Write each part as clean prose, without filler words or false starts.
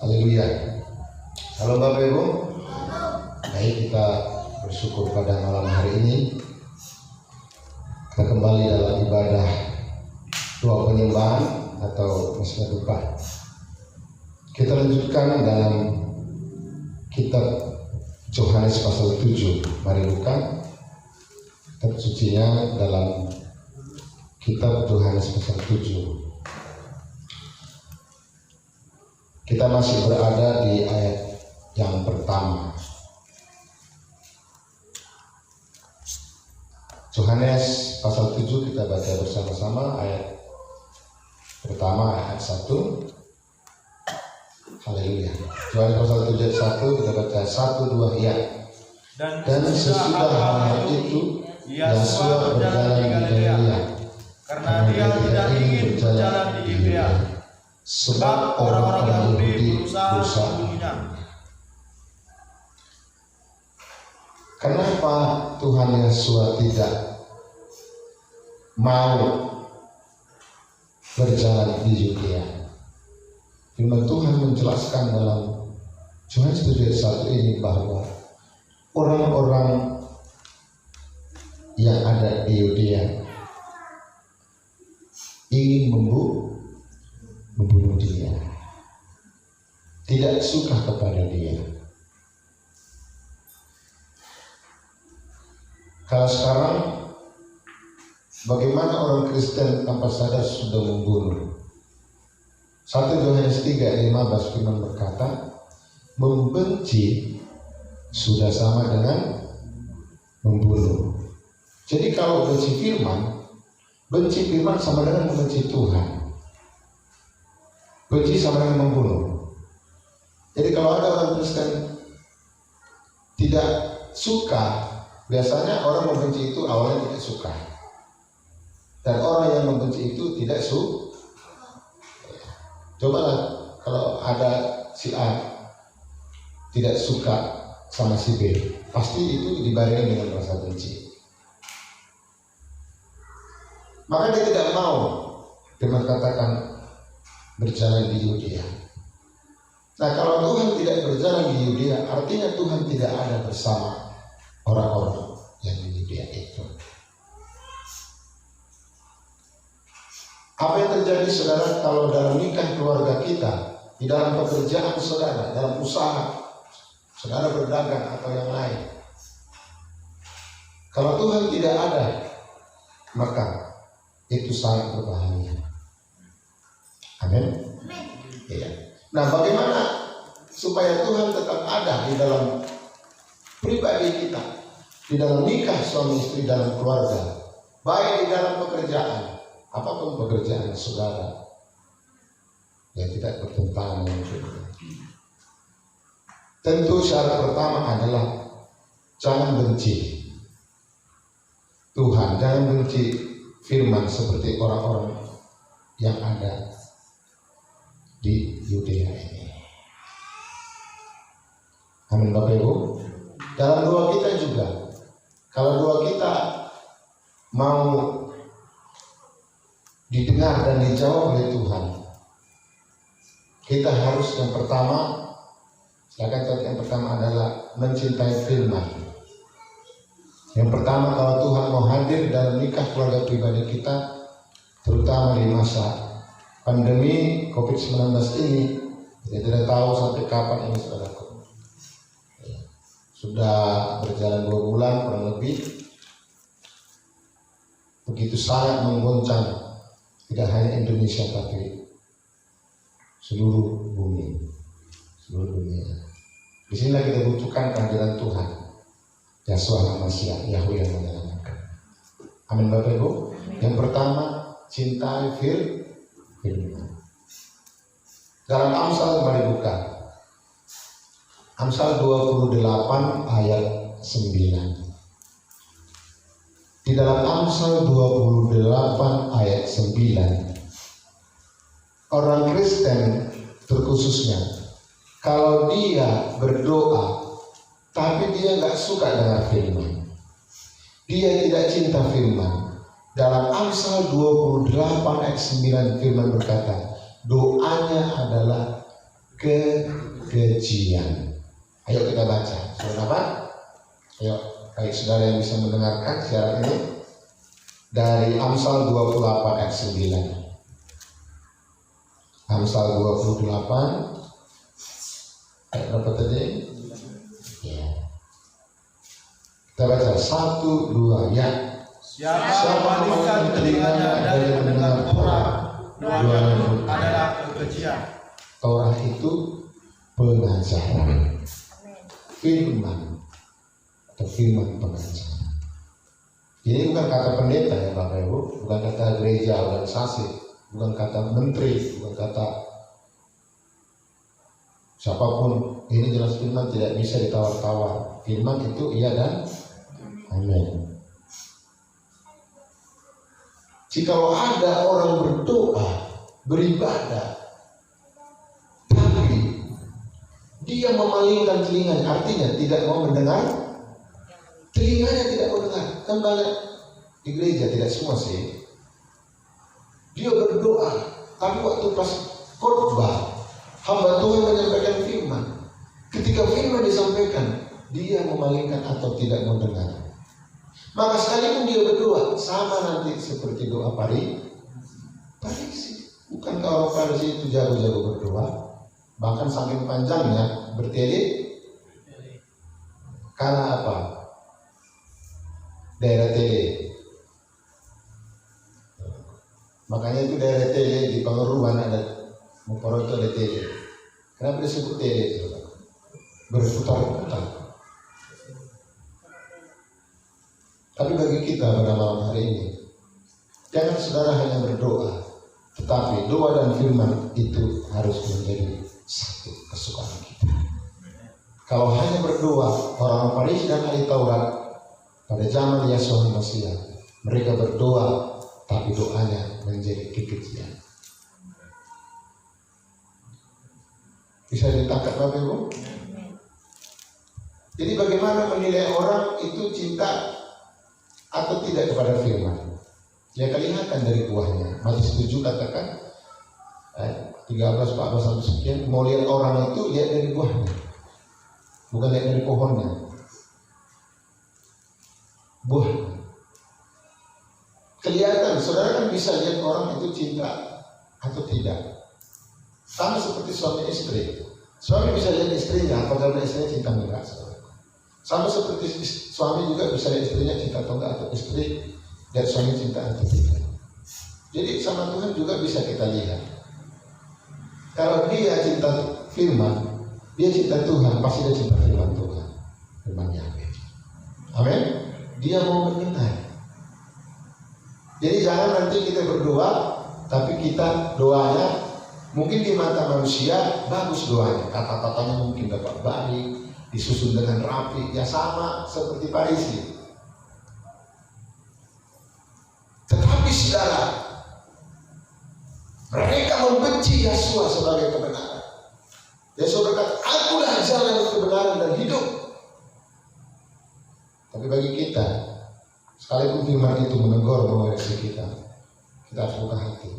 Haleluya. Halo Bapak Ibu. Baik, kita bersyukur pada malam hari ini kita kembali dalam ibadah doa penyembahan atau Misa Duka. Kita lanjutkan dalam kitab Yohanes pasal 7. Mari buka kitab sucinya dalam kitab Yohanes pasal 7. Kita masih berada di ayat yang pertama. Yohanes pasal 7 kita baca bersama-sama ayat pertama, ayat 1. Haleluya. Yohanes pasal 7 ayat 1 kita baca 1, 2 ya. Dan sesudah hal itu Yesus berjalan di Galilea karena dia tidak ingin berjalan di Yudea, sebab orang-orang Yahudi berusaha membunuhnya. Kenapa Tuhan Yesus tidak mau berjalan di Yudea? Firman Tuhan menjelaskan dalam Yohanes 7:1 ini bahwa orang-orang yang ada di Yudea ingin membunuh dia, tidak suka kepada dia. Kalau sekarang bagaimana orang Kristen tanpa sadar sudah membunuh? 1 Yohanes 3:15 firman berkata, membenci sudah sama dengan membunuh. Jadi kalau benci firman sama dengan membenci Tuhan. Benci sama dengan membunuh. Jadi kalau ada orang Kristen tidak suka, biasanya orang membenci itu awalnya tidak suka. Dan orang yang membenci itu tidak suka. Cobalah kalau ada si A tidak suka sama si B, pasti itu dibarengi dengan rasa benci. Maka dia tidak mau, firman katakan, berjalan di Yudea. Nah, kalau Tuhan tidak berjalan di Yudea, artinya Tuhan tidak ada bersama orang-orang yang di Yudea itu. Apa yang terjadi saudara kalau dalam nikah keluarga kita, di dalam pekerjaan saudara, dalam usaha saudara berdagang atau yang lain, kalau Tuhan tidak ada, maka itu sangat berbahaya. Amin. Iya. Nah, bagaimana supaya Tuhan tetap ada di dalam pribadi kita, di dalam nikah suami istri, dalam keluarga, baik di dalam pekerjaan, apapun pekerjaan saudara yang tidak bertentangan dengan Tuhan. Tentu syarat pertama adalah jangan benci Tuhan, jangan benci firman seperti orang-orang yang ada di Yudea ini. Amin Bapak Ibu. Dalam doa kita juga, kalau doa kita mau didengar dan dijawab oleh Tuhan, kita harus yang pertama, yang pertama adalah mencintai firman. Yang pertama, kalau Tuhan mau hadir dalam nikah keluarga pribadi kita, terutama di masa pandemi COVID-19 ini, kita tidak tahu sampai kapan ini saudaraku. Sudah berjalan 2 bulan kurang lebih, begitu sangat menggoncang tidak hanya Indonesia tapi seluruh bumi, seluruh dunia. Di sinilah kita butuhkan kehadiran Tuhan, Yesus Al-Masih, Yahweh yang menyelamatkan. Amin Bapak Ibu. Yang pertama, cintai firman. Dalam Amsal, mari buka Amsal 28 ayat 9. Di dalam Amsal 28 ayat 9, orang Kristen terkhususnya, kalau dia berdoa tapi dia nggak suka dengan firman, dia tidak cinta firman. Dalam Amsal 28 ayat 9 firman berkata, doanya adalah kekejian. Ayo kita baca. Saudara apa? Ayo, baik saudara yang bisa mendengarkan siaran ini dari Amsal 28 ayat 9. Amsal 28 ayat berapa tadi? Ya. Kita baca 1, 2 ya. Siapa memalingkan telinganya dari mendengar Torah, dua-duanya adalah kekejian. Torah itu pengajaran, firman atau firman pengajaran. Ini bukan kata pendeta ya Bapak Ibu, bukan kata gereja organisasi, bukan kata menteri, bukan kata siapapun. Ini jelas firman, tidak bisa ditawar-tawar. Firman itu iya dan amin. Jikalau ada orang berdoa, beribadah, tapi dia memalingkan telinganya, artinya tidak mau mendengar, telinganya tidak mau dengar. Kan banyak di gereja, tidak semua sih. Dia berdoa, tapi waktu pas khotbah, hamba Tuhan menyampaikan firman. Ketika firman disampaikan, dia memalingkan atau tidak mau dengar. Maka sekalipun dia berdoa, sama nanti seperti doa Farisi. Bukankah orang Farisi itu jago-jago berdoa? Bahkan saking panjangnya bertele. Karena apa? Daerah tele. Makanya itu daerah tele di Pangeruan ada Muporoto ada tele. Kenapa disebut tele? Berputar-putar. Tapi bagi kita pada malam hari ini, jangan saudara hanya berdoa, tetapi doa dan firman itu harus menjadi satu kesukaan kita. Kalau hanya berdoa, orang Farisi dan ahli Taurat pada zaman Yesus Mesias, mereka berdoa, tapi doanya menjadi kekejian. Bisa ditangkap Bapak Ibu? Jadi bagaimana menilai orang itu cinta atau tidak kepada firman? Ya kelihatan dari buahnya. Matius 7 katakan 13, 14 sampai sekian, mau lihat orang itu lihat dari buahnya, bukan lihat dari pohonnya. Buah kelihatan. Saudara kan bisa lihat orang itu cinta atau tidak. Sama seperti suami istri. Suami bisa lihat istrinya apakah istrinya cinta enggak. Sama seperti suami juga bisa lihat istrinya cinta atau enggak, atau istri lihat suami cinta atau tidak. Jadi sama Tuhan juga bisa kita lihat. Kalau dia cinta firman, dia cinta Tuhan, pasti dia cinta firman Tuhan, firman Yahweh. Amin. Dia mau mendengar. Jadi jangan nanti kita berdoa, tapi kita doanya mungkin di mata manusia bagus doanya, kata-katanya mungkin dapat baik, disusun dengan rapi, ya sama seperti Farisi. Tetapi saudara, mereka membenci Yesus sebagai kebenaran. Yesus berkata, akulah jalan kebenaran dan hidup. Tapi bagi kita, sekalipun firman itu menegur mengoreksi kita, kita harus buka hati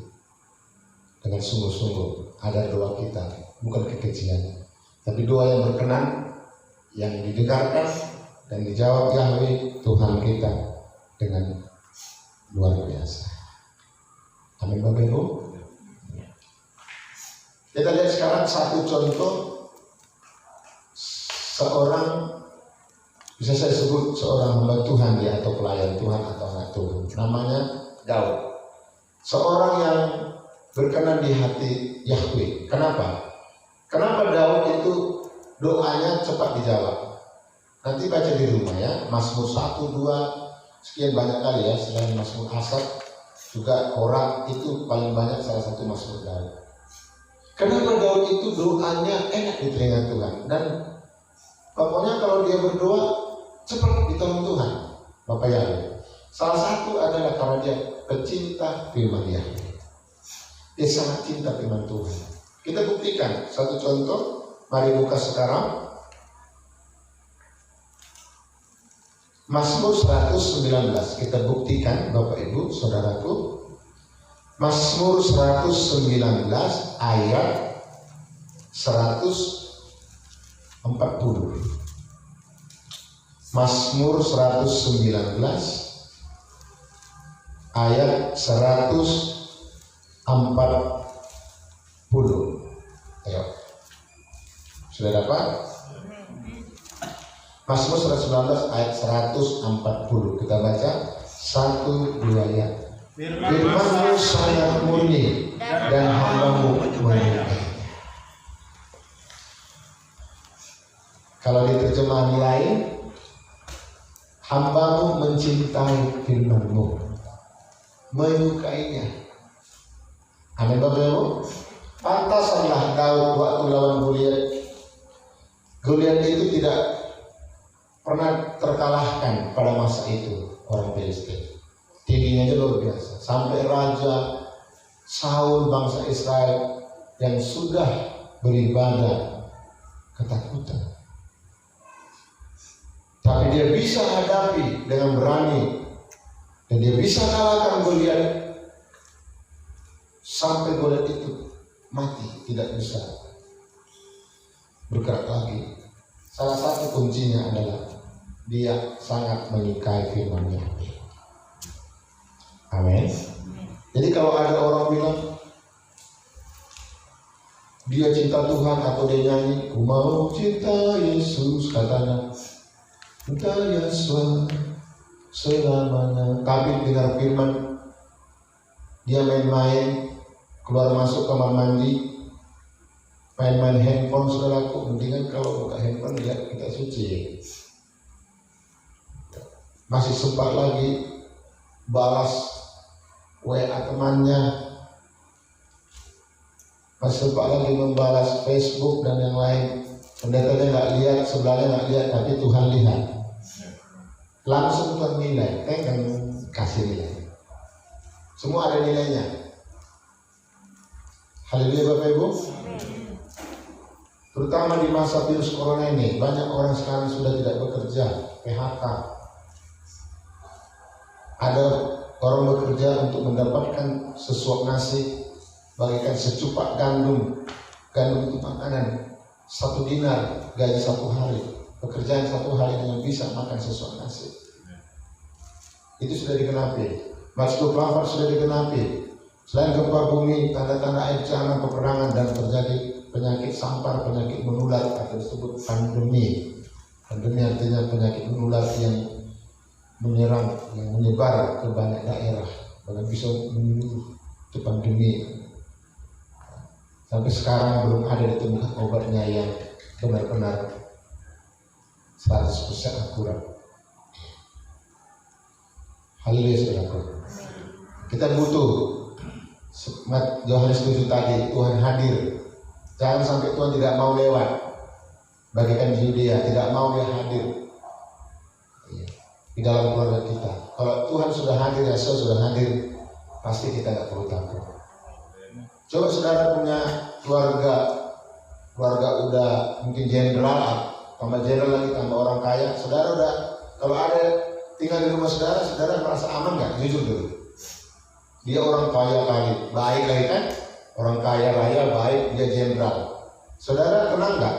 dengan sungguh-sungguh. Ada doa kita, bukan kekejian, tapi doa yang berkenan, yang didengarkan dan dijawab Yahweh Tuhan kita dengan luar biasa. Amin Bapak Ibu. Kita lihat sekarang satu contoh seorang, bisa saya sebut seorang hamba Tuhan ya, atau pelayan Tuhan atau anak Tuhan. Namanya Daud. Seorang yang berkenan di hati Yahweh. Kenapa? Kenapa Daud itu doanya cepat dijawab? Nanti baca di rumah ya. Mazmur 1, 2, sekian banyak kali ya. Selain Mazmur Asaf, juga Korah, itu paling banyak salah satu Mazmur Daud. Kenapa Daud itu doanya enak di telinga Tuhan? Dan pokoknya kalau dia berdoa cepat ditolong Tuhan, Bapak Yahweh. Salah satu adalah karena dia pecinta firman Yahweh. Dia sangat cinta firman Tuhan. Kita buktikan satu contoh. Mari buka sekarang Mazmur 119. Kita buktikan Bapak Ibu Saudaraku. Mazmur 119 ayat 140. Mazmur 119 ayat 140. Ayo. Sudah dapat? Mazmur 119 ayat 140. Kita baca 1-2 ayat. Firman-Mu sangat murni dan hamba-Mu menyukai. Kalau di terjemahan lain, hamba-Mu mencintai firman-Mu, menyukainya. Amin Bapak Ibu. Pantaslah Daud waktu lawan Goliat. Goliat itu tidak pernah terkalahkan pada masa itu orang Filistin. Tingginya aja luar biasa. Sampai Raja Saul bangsa Israel yang sudah beribadah ketakutan. Tapi dia bisa hadapi dengan berani dan dia bisa kalahkan Goliat sampai Goliat itu mati, tidak bisa bergerak lagi. Salah satu kuncinya adalah dia sangat menyukai firman Yahweh. Amin. Jadi kalau ada orang bilang dia cinta Tuhan atau dia nyanyi, "Ku mau cinta Yesus," katanya, "cinta Yesus selamanya," tapi dengar firman dia main-main, keluar masuk kamar mandi, main-main handphone, saudaraku, mendingan kalau buka handphone lihat kita suci. Masih sempat lagi balas WA temannya, masih sempat lagi membalas Facebook dan yang lain. Pendetanya nggak lihat, sebelahnya nggak lihat, tapi Tuhan lihat. Langsung Tuhan nilai, kan kasih nilai. Semua ada nilainya. Haleluya Bapak Ibu. Terutama di masa virus corona ini, banyak orang sekarang sudah tidak bekerja, PHK. Ada orang bekerja untuk mendapatkan sesuap nasi, bagikan secupak gandum. Gandum itu makanan 1 dinar, gaji 1 hari. Pekerjaan 1 hari hanya bisa makan sesuap nasi. Itu sudah digenapi. Mazmur 24 sudah digenapi. Selain gempa bumi, tanda-tanda ancaman peperangan dan terjadi penyakit sampar, penyakit menular atau disebut pandemi. Pandemi artinya penyakit menular yang menyerang, yang menyebar ke banyak daerah, bahkan bisa menyuruh itu pandemi. Sampai sekarang belum ada ditemukan obatnya yang benar-benar 100% akurat. Haleluya saudaraku. Kita butuh Yohanes 7 tadi, Tuhan hadir. Jangan sampai Tuhan tidak mau lewat. Bagikan Yudea, tidak mau dia hadir di dalam keluarga kita. Kalau Tuhan sudah hadir, Yesus sudah hadir, pasti kita tidak perlu takut. Coba saudara punya keluarga udah mungkin jenderal, tambah jenderal lagi, tambah orang kaya. Saudara udah, kalau ada tinggal di rumah saudara, saudara merasa aman nggak? Jujur dulu. Dia orang kaya kali, baik lagi kan? Orang kaya raya, baik, dia jenderal. Saudara tenang nggak?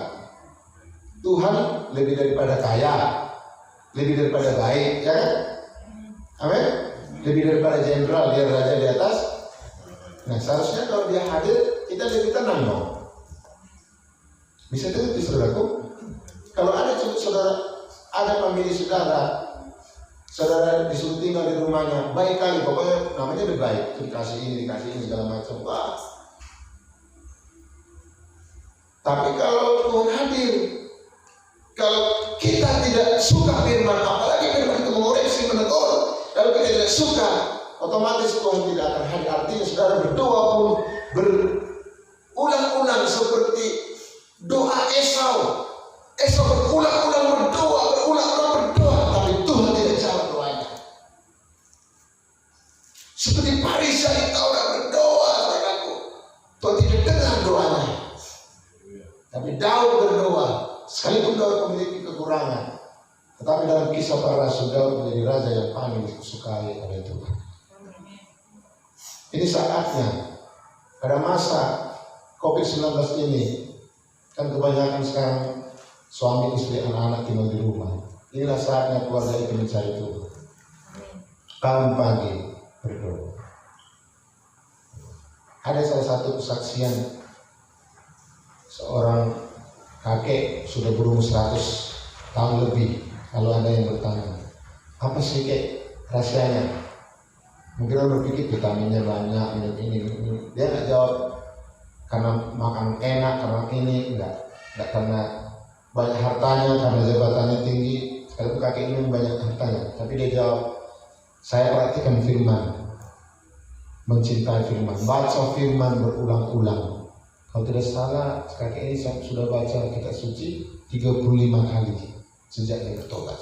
Tuhan lebih daripada kaya, lebih daripada baik, ya kan? Amin. Lebih daripada jenderal, dia raja di atas. Nah, seharusnya kalau dia hadir, kita lebih tenang dong. Bisa itu saudaraku. Kalau ada saudara, ada pemilih saudara disuruh tinggal di rumahnya, baik kali, pokoknya namanya lebih baik, dikasih ini segala macam. Wah. Tapi kalau Tuhan hadir, kalau kita tidak suka firman, apalagi firman itu mengoreksi, menegur, kalau kita tidak suka, otomatis Tuhan tidak akan hadir. Artinya saudara berdoa pun berulang-ulang seperti doa Esau. Esau berulang-ulang berdoa, tapi Tuhan tidak jawab doanya. Seperti Parisai Taurat berdoa, saudaraku, Tuhan tidak dengar doanya. Tapi Daud berdoa, sekalipun Daud memiliki kekurangan, tetapi dalam kisah para rasul Daud menjadi raja yang paling disukai oleh Tuhan. Ini saatnya pada masa COVID-19 ini Kan kebanyakan sekarang suami istri anak-anak tinggal di rumah. Inilah saatnya keluarga itu mencari Tuhan. Bangun pagi berdoa. Ada salah satu kesaksian seorang kakek sudah berumur 100 tahun lebih. Lalu ada yang bertanya, apa sih kek rahasianya? Mungkin orang berpikir vitaminnya banyak, ini. Dia nggak jawab karena makan enak, karena ini enggak karena banyak hartanya, karena jabatannya tinggi. Sekalipun kakek ini banyak hartanya, tapi dia jawab, saya perhatikan firman, mencintai firman, baca firman berulang-ulang. Kalau tidak salah, kakek ini sudah baca kitab suci 35 kali sejak dia bertobat.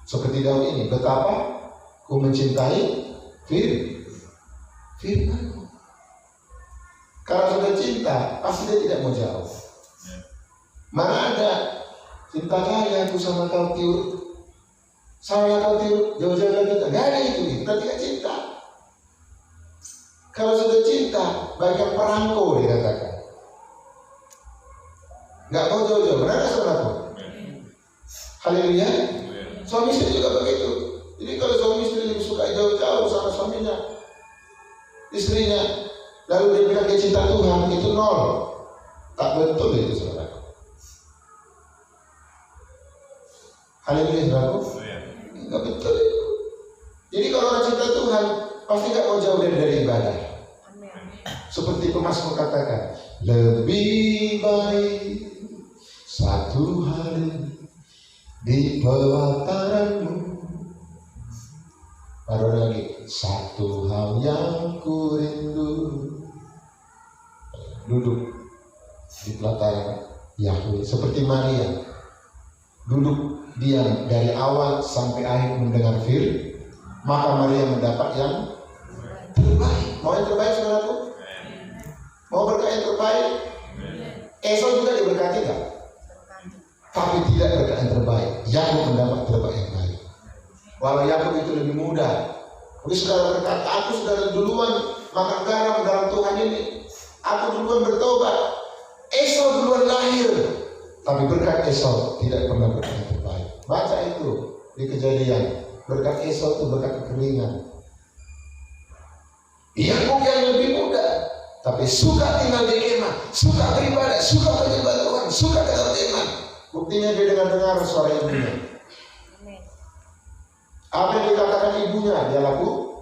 Seperti Daud ini, betapa ku mencintai firman. Kalau sudah cinta, pasti dia tidak mau jauh. Mana ada cinta kaya aku sama kau tiur, sama kau tiur jauh-jauh dari kita. Gak ada itu, kita tidak cinta. Kalau sudah cinta, bagian perangko dikatakan. Gak mau jauh-jauh, benar gak saudaraku? Haleluya. Suami istri juga begitu. Jadi kalau suami istri lebih suka jauh-jauh sama suaminya, istrinya, lalu dia bilang dia cinta Tuhan, itu nol. Tak betul itu saudara. Haleluya saudaraku. Enggak betul itu. Jadi kalau orang cinta Tuhan pasti gak mau jauh dari ibadah. Seperti pemazmur katakan, lebih baik satu hari di pelataranmu. Baru lagi, satu hal yang ku rindu, duduk di pelataran Yahweh. Seperti Maria, duduk diam dari awal sampai akhir mendengar firman, maka Maria mendapat yang terbaik. Mau yang terbaik saudaraku? Mau berkat yang terbaik? Esau juga diberkati gak? Tapi tidak berkat yang terbaik. Yakub mendapat terbaik yang baik. Walau Yakub itu lebih muda, tapi saudara berkata, aku sudah duluan makan garam dalam Tuhan ini. Aku duluan bertobat. Esau duluan lahir, tapi berkat Esau tidak pernah berkat yang terbaik. Baca itu di Kejadian. Berkat Esau itu berkat kekeringan. Yakub yang lebih muda, tapi suka tinggal di kemah, suka beribadah, suka menyembah Tuhan, suka dalam iman. Buktinya dia dengar suara ibunya. Apa yang dikatakan ibunya dia laku.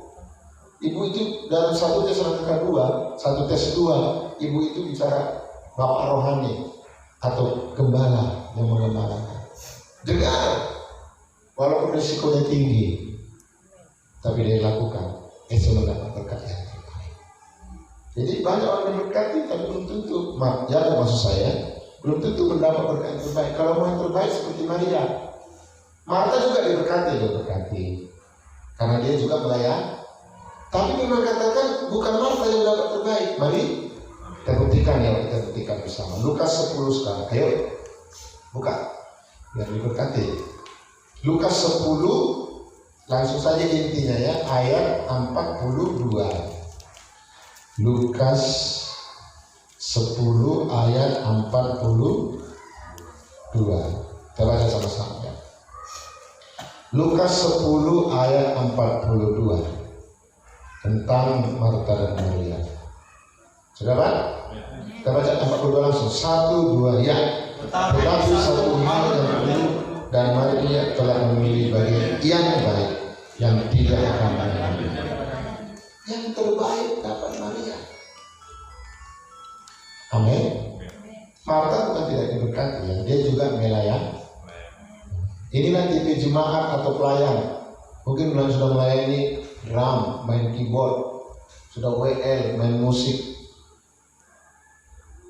Ibu itu dalam satu tes kedua, satu tes dua, ibu itu bicara bapak rohani atau gembala yang mengembalakan. Dengar, walaupun risikonya tinggi, tapi dia lakukan. Esau mendapat berkat yang terbaik. Jadi banyak orang yang berkati, tapi belum tentu. Maksud saya, belum tentu mendapat berkat yang terbaik. Kalau mau yang terbaik seperti Maria, Marta juga diberkati, karena dia juga melayani. Tapi memang katakan bukan Marta yang dapat terbaik. Mari kita buktikan ya, kita buktikan bersama. Lukas 10 sekarang, ayo buka biar diberkati. Lukas 10, langsung saja intinya ya, ayat 42. Lukas 10 ayat 42. Kita baca sama-sama ya. Lukas 10 ayat 42 tentang Marta dan Maria. Sudah Pak? Kita baca 42 langsung. 1, 2 ya. Tetapi satu hal yang perlu, dan Maria telah memilih bagian yang baik, yang tidak akan mengambil. Yang terbaik dapat Maria. Amin. Marta bukan tidak diberkati ya, dia juga melayani. Inilah tipe jemaat atau pelayan. Mungkin sudah melayani drum, main keyboard, sudah WL, main musik.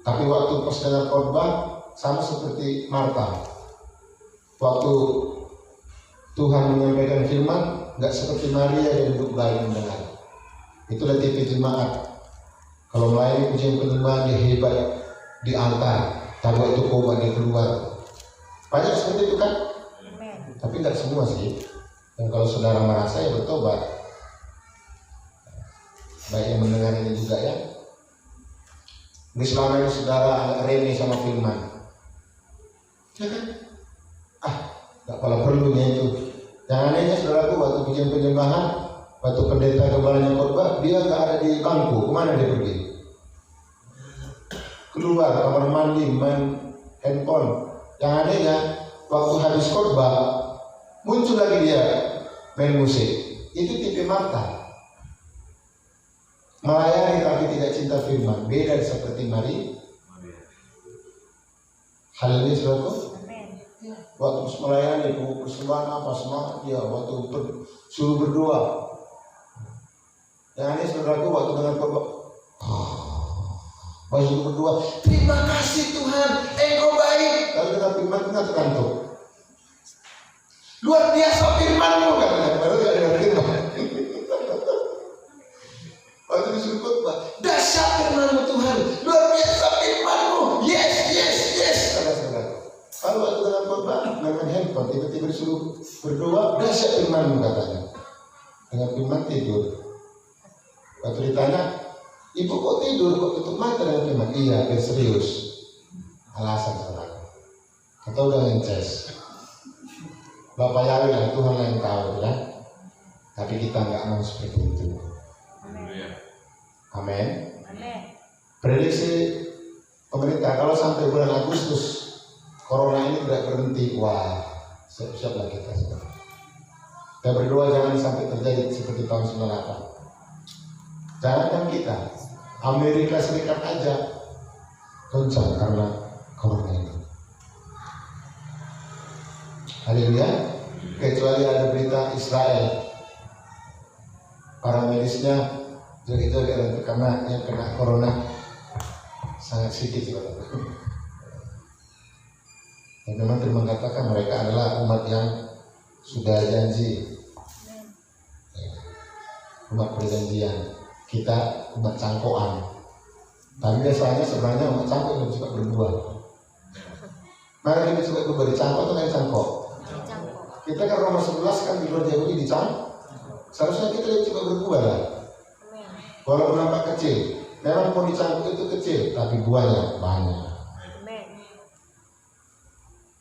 Tapi waktu pas dengar khotbah sama seperti Marta. Waktu Tuhan menyampaikan firman, nggak seperti Maria yang duduk baik mendengar. Itulah tipe jemaat. Kalau melayani pujian penyembahan dia hebat di altar, tahu itu khotbah dia keluar. Banyak seperti itu kan? Tapi nggak semua sih. Dan kalau saudara merasa ya bertobat. Baik yang mendengar ini juga ya. Ini selama ini saudara Rene sama Firman, ya kan? Gak pala perlunya itu. Yang anehnya saudaraku, waktu pujian penyembahan, waktu pendeta kepalanya khotbah, dia gak ada di bangku. Kemana dia pergi? Keluar kamar mandi, main handphone. Yang anehnya, waktu habis khotbah, muncul lagi dia main musik. Itu tipe Marta, melayani tapi tidak cinta firman. Beda seperti Maria. Hal ini saudaraku, waktu melayani persembahan apa semangat dia, waktu suruh berdoa. Yang aneh saudaraku, waktu dengan khotbah, waktu berdoa, terima kasih Tuhan, Engkau baik. Lalu dengan firman tengah terkantuk. Luar biasa firman-Mu, katanya. Baru gak ada firman. Waktu disuruh khotbah, dahsyat firman-Mu Tuhan, luar biasa firman-Mu. Yes, yes, yes. Saudara-saudara. Lalu waktu dengan khotbah, dengan handphone, tiba-tiba disuruh berdoa, dahsyat firman-Mu, katanya. Dengan firman tidur. Waktu ditanya, ibu kok tidur, kok tutup mata dengan firman? Iya, biar serius. Alasan saudara. Atau udah ngeces. Bapak Yahweh lah, Tuhan yang tahu ya. Tapi kita nggak mau seperti itu. Amin. Prediksi pemerintah kalau sampai bulan Agustus corona ini tidak berhenti, wah siap-siaplah kita. Kita berdoa jangan sampai terjadi seperti tahun 98. Jangankan kita, Amerika Serikat aja goncang karena corona ini. Haleluya. Kecuali ada berita Israel, para medisnya joget-joget karena yang kena corona sangat sedikit. Dan memang firman katakan mereka adalah umat yang sudah janji, umat perjanjian. Kita umat cangkokan. Tapi biasanya sebenarnya umat cangkok lebih suka berbuah. Maka lebih suka berbagi cangkok atau yang cangkok? Kita kan Roma 11 kan di luar Yahudi dicangkok. Seharusnya kita lebih suka berbuah lah. Walaupun nampak kecil, memang pohon dicangkok itu kecil, tapi buahnya banyak.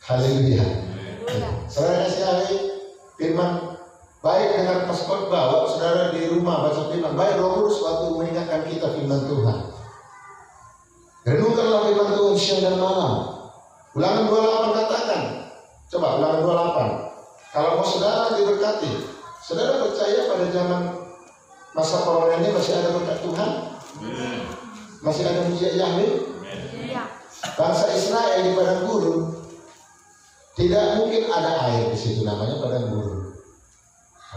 Haleluya. Saudara kasih ahli firman baik dengan pas khotbah, waktu saudara di rumah baca firman, baik Roh Kudus waktu mengingatkan kita firman Tuhan. Renungkanlah firman Tuhan siang dan malam. Ulangan 28 katakan, coba Ulangan 28. Kalau mau saudara diberkati, saudara percaya pada zaman masa corona ini masih ada berkat Tuhan? Masih ada mujizat Yahweh? Bangsa Israel di padang gurun tidak mungkin ada air di situ, namanya padang gurun.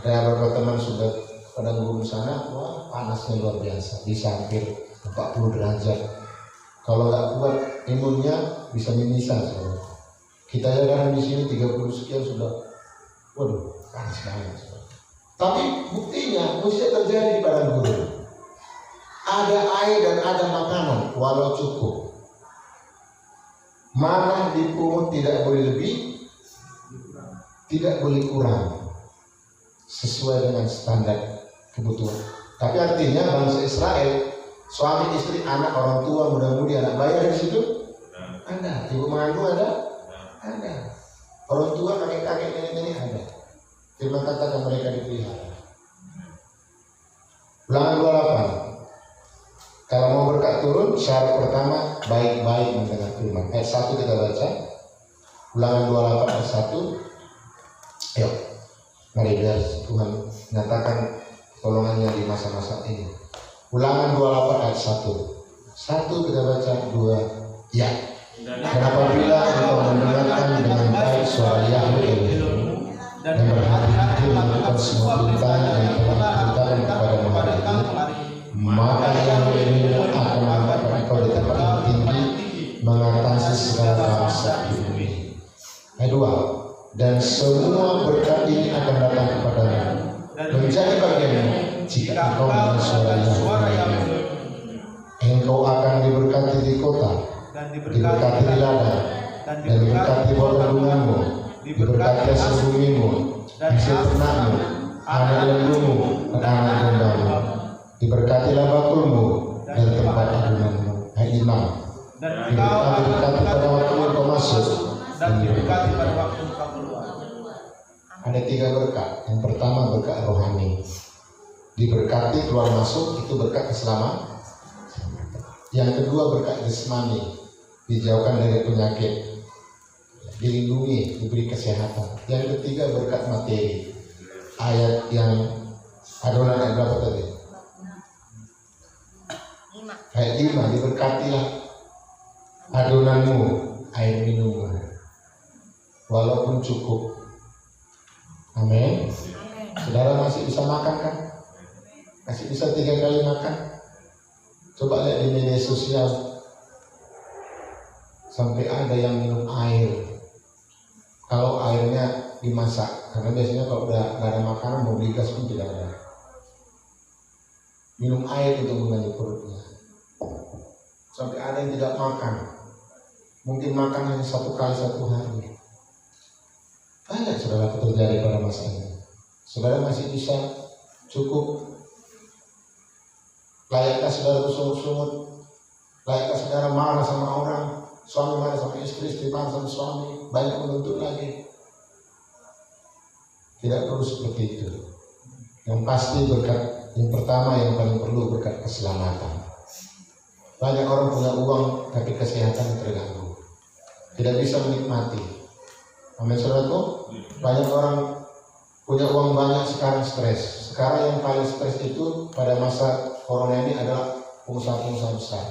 Ada beberapa teman sudah padang gurun sana, wah panasnya luar biasa, bisa hampir 40 derajat. Kalau nggak kuat imunnya bisa mimisan. Kita aja di sini 30 sekian sudah, waduh panas banget. Tapi buktinya mujizat terjadi di padang gurun. Ada air dan ada makanan walau cukup. Mana dipungut tidak boleh lebih, tidak boleh kurang, sesuai dengan standar kebutuhan. Tapi artinya bangsa Israel, suami istri, anak, orang tua, muda-mudi, anak bayi di situ ada, ibu mengandung ada. Orang tua, kakek-kakek, nenek-nenek ada. Firman katakan mereka dipelihara. Ulangan 28. Kalau mau berkat turun, syarat pertama baik-baik mendengar firman. Ayat 1 kita baca. Ulangan 28 ayat 1. Ayo, mari biar Tuhan nyatakan tolongannya di masa-masa ini. Ulangan 28 ayat 1. 1 kita baca, 2 ya. Kenapa bila engkau mendengarkan dengan baik suara Yahweh Elohim dan berhati-hati melakukan semua perintah yang telah diberitakan kepadamu hari ini, maka Yahweh Elohim akan mengangkat engkau di tempat yang tinggi, mengatasi segala bangsa di bumi. Ayat 2. Dan semua berkat ini akan datang kepadamu, menjadi bagianmu jika engkau mendengar suara Yahweh. Engkau akan diberkati di kota, diberkati di ladang, dan diberkati buah kandunganmu, diberkati hasil bumimu, hasil ternakmu, anak lembumu, dan anak dombamu. Diberkatilah bakulmu dan tempat adunanmu. ayat 5. Dan engkau akan Diberkati pada waktu engkau masuk dan diberkati pada waktu engkau keluar. Ada 3 berkat. Yang pertama berkat rohani. Diberkati keluar masuk, itu berkat keselamatan. Yang kedua berkat jasmani, dijauhkan dari penyakit, dilindungi, diberi kesehatan. Yang ketiga berkat materi. Ayat yang adonan ayat berapa tadi? 5. Ayat 5, diberkatilah adonanmu, air minummu, walaupun cukup. Amin. Saudara masih bisa makan kan? Masih bisa 3 kali makan? Coba lihat di media sosial, sampai ada yang minum air. Kalau airnya dimasak, karena biasanya kalau udah gak ada makanan mau beli gas pun tidak ada. Minum air untuk mengganti perutnya. Sampai ada yang tidak makan, mungkin makan hanya 1 kali 1 hari. Banyak saudara terjadi pada masa ini. Saudara masih bisa cukup. Layakkah saudara bersungut-sungut? Layakkah saudara marah sama orang? Suami marah sama istri, istri marah sama suami, banyak menuntut lagi. Tidak perlu seperti itu. Yang pasti berkat yang pertama yang paling perlu berkat keselamatan. Banyak orang punya uang tapi kesehatan terganggu, tidak bisa menikmati. Amin saudaraku. Banyak orang punya uang banyak sekarang stres. Sekarang yang paling stres itu pada masa corona ini adalah pengusaha-pengusaha besar.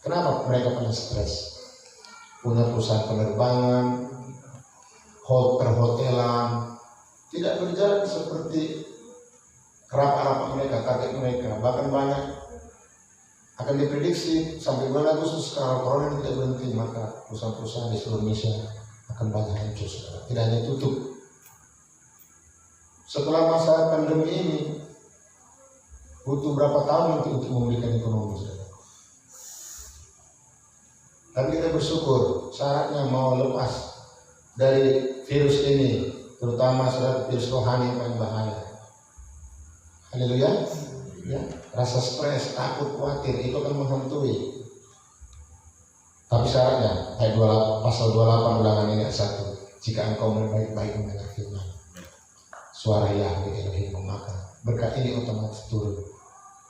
Kenapa mereka paling stres? Punya perusahaan penerbangan, perhotelan, tidak berjalan seperti rapat-rapat mereka, target mereka. Bahkan banyak akan diprediksi sampai bulan Agustus kalau corona tidak berhenti, maka perusahaan-perusahaan di seluruh Indonesia akan banyak hancur. Tidak hanya tutup. Setelah masa pandemi ini butuh berapa tahun nanti untuk memulihkan ekonomi, saudara. Tapi kita bersyukur, syaratnya mau lepas dari virus ini, terutama saudara virus rohani yang paling bahaya. Haleluya. Ya, rasa stres, takut, khawatir itu akan menghantui. Tapi syaratnya ayat 28, pasal 28 ulangan ini ayat 1. Jika engkau baik-baik mendengar firman, suara Yahweh Elohim, maka berkat ini otomatis turun.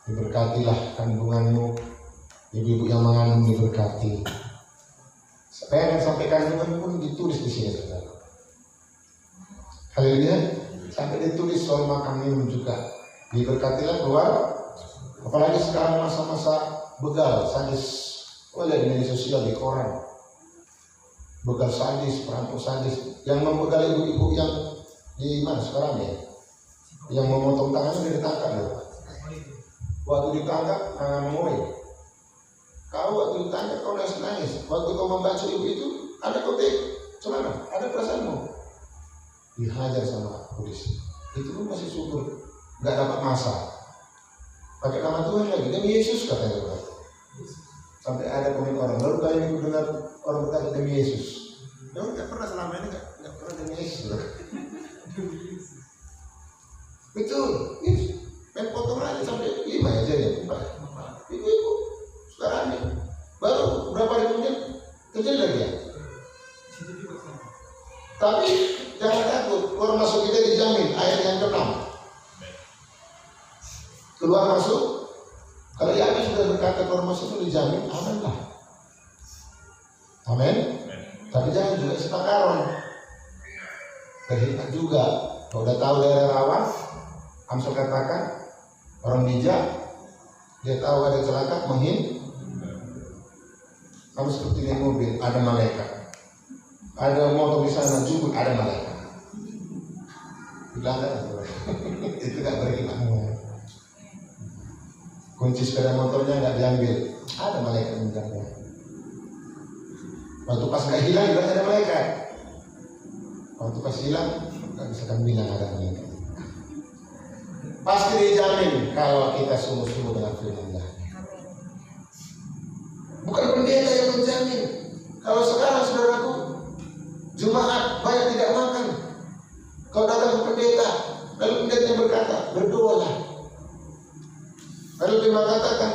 Diberkatilah kandunganmu, ibu-ibu yang mengandung diberkati. Supaya sampai kandungan pun ditulis di sini, saudara. Haleluya. Sampai ditulis soal makan minum juga. Diberkatilah keluar. Apalagi sekarang masa-masa begal, sadis. Lihat di media sosial, di koran. Begal sadis, perampok sadis. Yang membegal ibu-ibu yang di mana sekarang ya? Yang memotong tangannya dia ditangkap loh. Waktu ditangkap, mengoy. Kau waktu ditangkap kau nangis. Waktu kau membantu ibu itu, ada kotek celana, ada perasaanmu. Dihajar sama polisi. Itu pun masih syukur, nggak dapat masa. Pakai nama Tuhan lagi, demi Yesus katanya. Sampai ada komen orang, lalu kali ini mendengar orang berkata demi Yesus. Ya nggak pernah selama ini nggak pernah demi Yesus. Betul, ini main potong aja sampai 5 aja ya, 4. Ibu-ibu sekarang ini baru berapa hari kemudian kecil lagi ya. Tapi jangan takut, keluar masuk kita dijamin. Ayat yang ke-6. Keluar masuk, kalau Yahweh sudah berkata keluar masuk itu dijamin, aman lah. Amin. Tapi jangan juga sepakaron. Berhikmat juga. Kalau udah tahu daerah rawan, Amsal katakan orang bijak, dia tahu ada celaka, kamu seperti di mobil, ada malaikat. Ada motor di sana juga, ada malaikat. Bilang itu nggak berhikmat. Kunci sepeda motornya nggak diambil, ada malaikat menjaganya. Waktu pas nggak hilang juga ada malaikat. Waktu pas hilang nggak bisa kan bilang ada malaikat. Pasti dijamin kalau kita sungguh-sungguh dengan firman Allah. Bukan pendeta yang menjamin. Kalau sekarang saudaraku, jemaat banyak tidak makan. Kau datang ke pendeta, lalu pendeta berkata, berdoalah. Lalu firman katakan,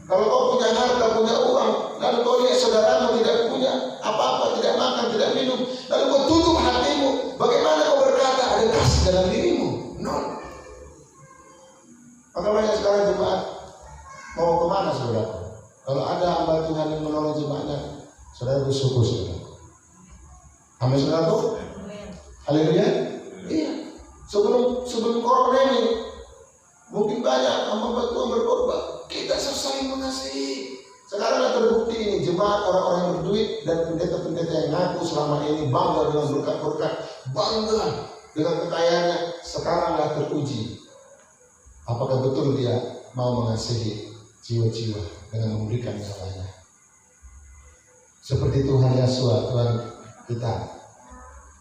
Kalau kau punya harta, punya uang, lalu kau lihat saudaramu tidak punya apa-apa, tidak makan, tidak minum, lalu kau tutup hatimu, bagaimana kau berkata ada kasih dalam dirimu? No. Maka banyak sekarang jemaat mau kemana saudara? Kalau ada hamba Tuhan yang menolong jemaatnya, saudara bersyukur saudara. Amin saudara tuh? Haleluya. Iya. Sebelum corona ini mungkin banyak hamba Tuhan berkorban. Kita saling mengasihi. Sekarang sudah terbukti ini jemaat orang-orang yang berduit dan pendeta-pendeta yang ngaku selama ini bangga dengan berkat-berkat, bangga dengan kekayaannya, sekaranglah teruji. Apakah betul dia mau mengasihi jiwa-jiwa dengan memberikan nyawanya? Seperti Tuhan Yesus, Tuhan kita,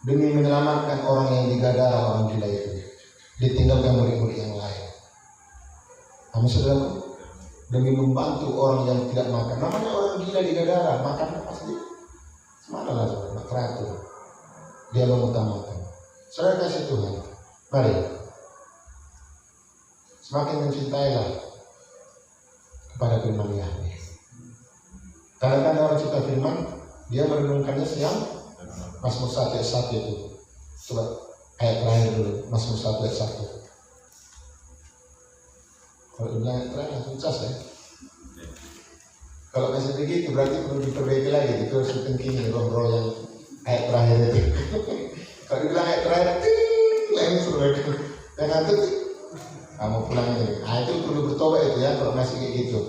demi menyelamatkan orang yang digadara orang gila itu, ditinggalkan murid-murid yang lain. Amin saudara. Demi membantu orang yang tidak makan. Namanya orang gila di Gadara, makannya pasti semana lah saudara, teratur. Dia mengutamakan. Saudara kasih Tuhan, mari semakin mencintailah kepada firman Yahweh. Kadang-kadang orang cinta firman, dia merenungkannya siang. Mazmur 1 ayat 1 itu. Coba ayat terakhir dulu, Mazmur 1 ayat 1. Kalau bilang terakhir langsung cas ya. Kalau masih begitu berarti perlu diperbaiki lagi. Itu harus ditengkingi roh-roh yang ayat terakhir itu. Kalau dibilang ayat terakhir, langsung yang ngantuk, kamu pulang ini. Nah itu perlu bertobat itu ya kalau masih kayak gitu.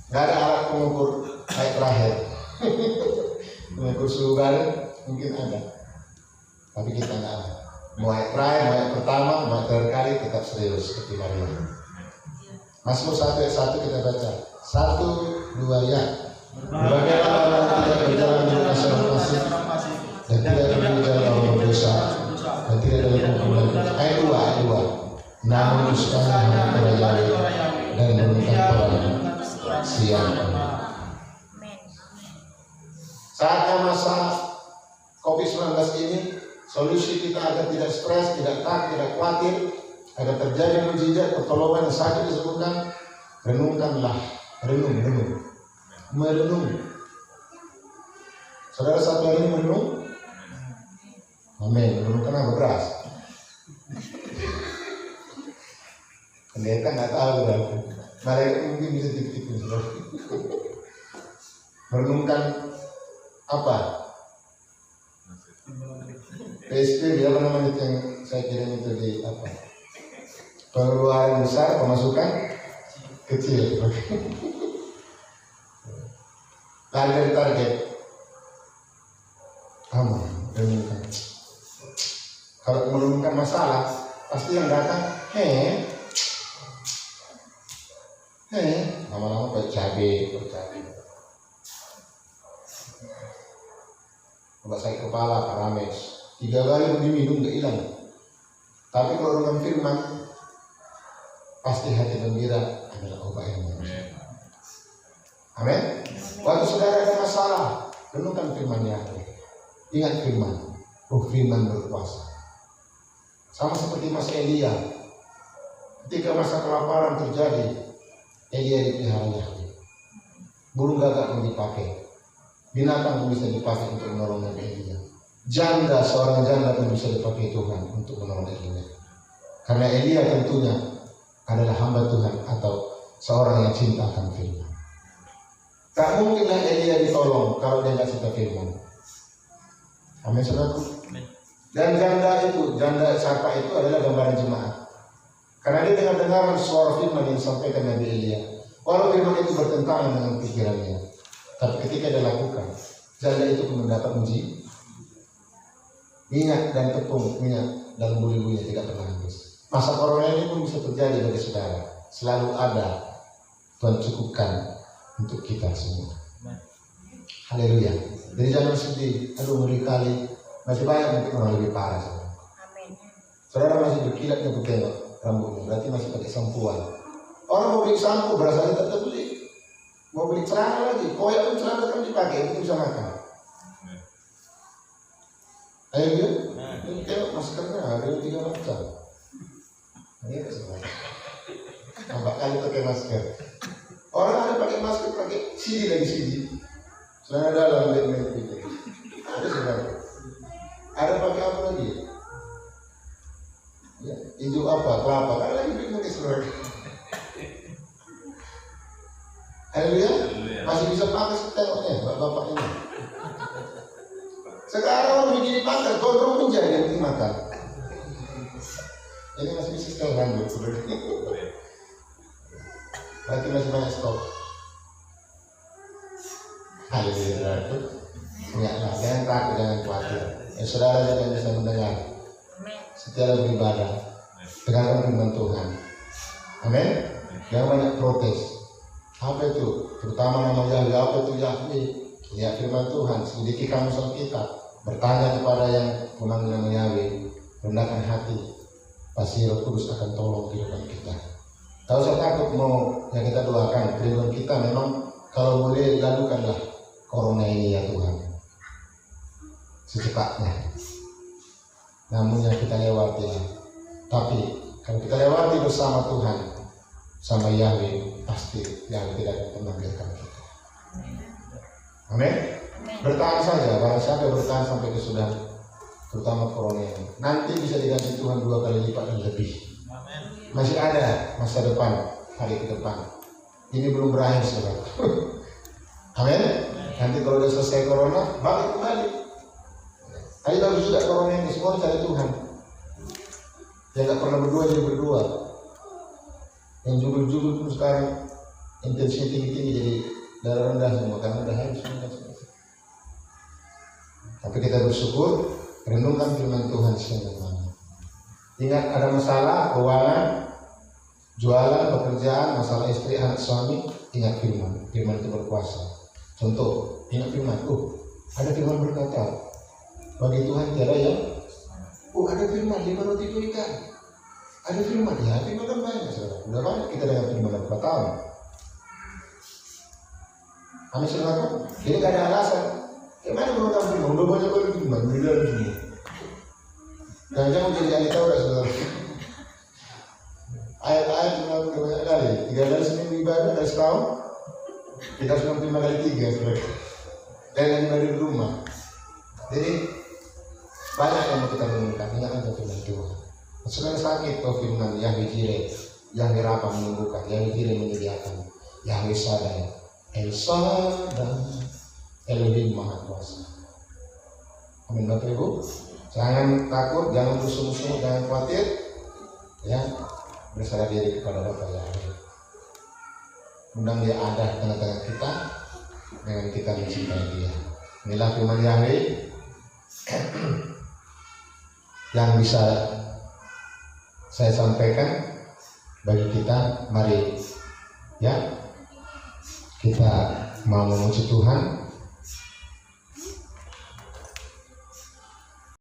Gak ada alat pengukur ayat terakhir. Mengukur suhu badan mungkin ada, tapi kita nggak ada. Mau ayat terakhir, mau ayat pertama, mau ayat terakhir kali tetap serius seperti Maria. Mazmur 1 ayat 1 kita baca 1, 2 ya. Bagaimana orang tidak berjalan dengan masing-masing dan tidak berjalan dalam dosa dan tidak dalam kumpulan. Ayat 2 namun dustakan hati orang dan merugikan orang siang. Saatnya masa COVID-19 ini, solusi kita agar tidak stres, tidak takut, tidak khawatir, agar terjadi mujizat pertolongan yang saja disebutkan, renungkanlah, merenung. Saudara satu hari ini merenung? Amin. Merenungkan apa beras? Pendeta nggak tahu berapa. Mereka mungkin bisa tipu-tipu. Merenungkan apa? PSP apa namanya yang saya kirim itu di apa? Pengeluaran besar, pemasukan kecil. Lari dari target. Kamu renungkan. Kalau merenungkan masalah, pasti yang datang, lama-lama bercabai. Obat sakit kepala, Paramex. 3 kali diminum nggak hilang. Tapi kalau dengan firman, pasti hati gembira adalah obat yang manis. Amin. Waktu saudara ada masalah, renungkan firman Yahweh. Ingat firman. Firman berkuasa. Sama seperti Mas Elia. Ketika masa kelaparan terjadi, Elia dipelihara Yahweh. Burung gagak pun dipakai. Binatang pun bisa dipakai untuk menolong Nabi Elia. Seorang janda pun bisa dipakai Tuhan untuk menolong Elia. Karena Elia tentunya adalah hamba Tuhan atau seorang yang cinta akan firman. Tak mungkinlah Elia ditolong kalau dia nggak cinta firman. Amin saudaraku. Dan janda Sarpa itu adalah gambaran jemaat. Karena dia dengar suara firman yang disampaikan Nabi Elia. Walau firman itu bertentangan dengan pikirannya, tapi ketika dia lakukan, janda itu pun mendapat minyak dan tepung minyak dalam buli-bulinya tidak pernah habis. Masa corona ini pun bisa terjadi bagi saudara. Selalu ada Tuhan cukupkan untuk kita semua. Haleluya. Jadi jangan sedih. Aduh ngeri kali. Masih banyak mungkin orang lebih parah. Saudara masih berkilat yang tengok rambutnya. Berarti masih pakai sampuan. Orang mau beli sampo berasanya tak terbeli. Mau beli celana lagi. Koyak pun celana kan dipakai. Itu bisa makan. Ayo dia. Ini tengok maskernya ada 3 macam. Ini keseluruhan. 4 kali pakai masker. Orang ada pakai masker, pakai CD lagi CD. Celana dalam bed itu. Ada sebenarnya. Ada pakai apa lagi? Ya, hijau apa? Kelapa. Kan lagi pakai sebenarnya. Haleluya. Masih bisa pakai setengahnya, bapak ini. Sekarang orang begini pakai, gondrong pun jadi yang makan. Ini masih bisa setel rambut. Berarti masih banyak stok. Haleluya. Enggaklah, jangan takut, jangan khawatir. Saudara jangan bisa mendengar. Setiap beribadah, tegakkan firman Tuhan. Amin. Jangan banyak protes. Apa itu? Terutama nama Yahweh. Apa itu Yahweh? Lihat firman Tuhan. Selidiki kamus Alkitab. Bertanya kepada yang memanggil nama Yahweh. Rendahkan hati. Pasti Roh Kudus akan tolong kehidupan kita. Kalau saya takut mau yang kita doakan, kehidupan kita memang kalau boleh lalukanlah corona ini ya Tuhan. Secepatnya. Namun yang kita lewati. Tapi kalau kita lewati bersama Tuhan, sama Yahweh, pasti Yahweh tidak akan pernah biarkan kita. Amin. Bertahan saja, barang siapa bertahan sampai kesudahan, terutama corona ini. Nanti bisa diganti Tuhan 2 kali lipat dan lebih. Masih ada masa depan, hari ke depan. Ini belum berakhir saudara. Amin. Nanti kalau sudah selesai corona, balik kembali. Tapi kalau sudah corona ini semua cari Tuhan. Yang nggak pernah berdua jadi berdua. Yang jubel-jubel pun sekarang intensitas tinggi jadi darah rendah semua karena udah habis semua. Tapi kita bersyukur, renungkan firman Tuhan siang dan malam. Ingat ada masalah keuangan, jualan, pekerjaan, masalah istri, anak, suami, ingat firman. Firman itu berkuasa. Contoh, ingat firman. Ada firman berkata, bagi Tuhan tiada yang. Ada firman 5 roti 2 ikan. Ada firman, ya firman kan banyak saudara. Udah banyak kita dengan firman berapa tahun. Amin saudara. Jadi gak ada alasan. Gimana menurut firman? Udah banyak kali firman, beda semua. Jangan jadi ahli Taurat saudara. Ayat-ayat udah banyak kali. 3 kali seminggu ibadah dari setahun. Kita harus 65 kali 3 saudara. Dan yang ada di rumah. Jadi banyak yang mau kita renungkan. Ingatkan firman Tuhan. Sekarang sakit kau firman Yahweh Jireh, Yahweh Rafa menyembuhkan, Yahweh Jireh menyediakan, Yahweh Shaddai, El Shaddai, Elohim Maha Kuasa. Amin Bapak Ibu. Jangan takut, jangan bersungguh-sungguh, jangan khawatir. Ya, berserah diri kepada Bapak Yahweh. Undang Dia ada di tengah-tengah kita, dengan kita mencintai Dia. Inilah firman Yahweh yang bisa saya sampaikan bagi kita. Mari ya kita mau memuji Tuhan,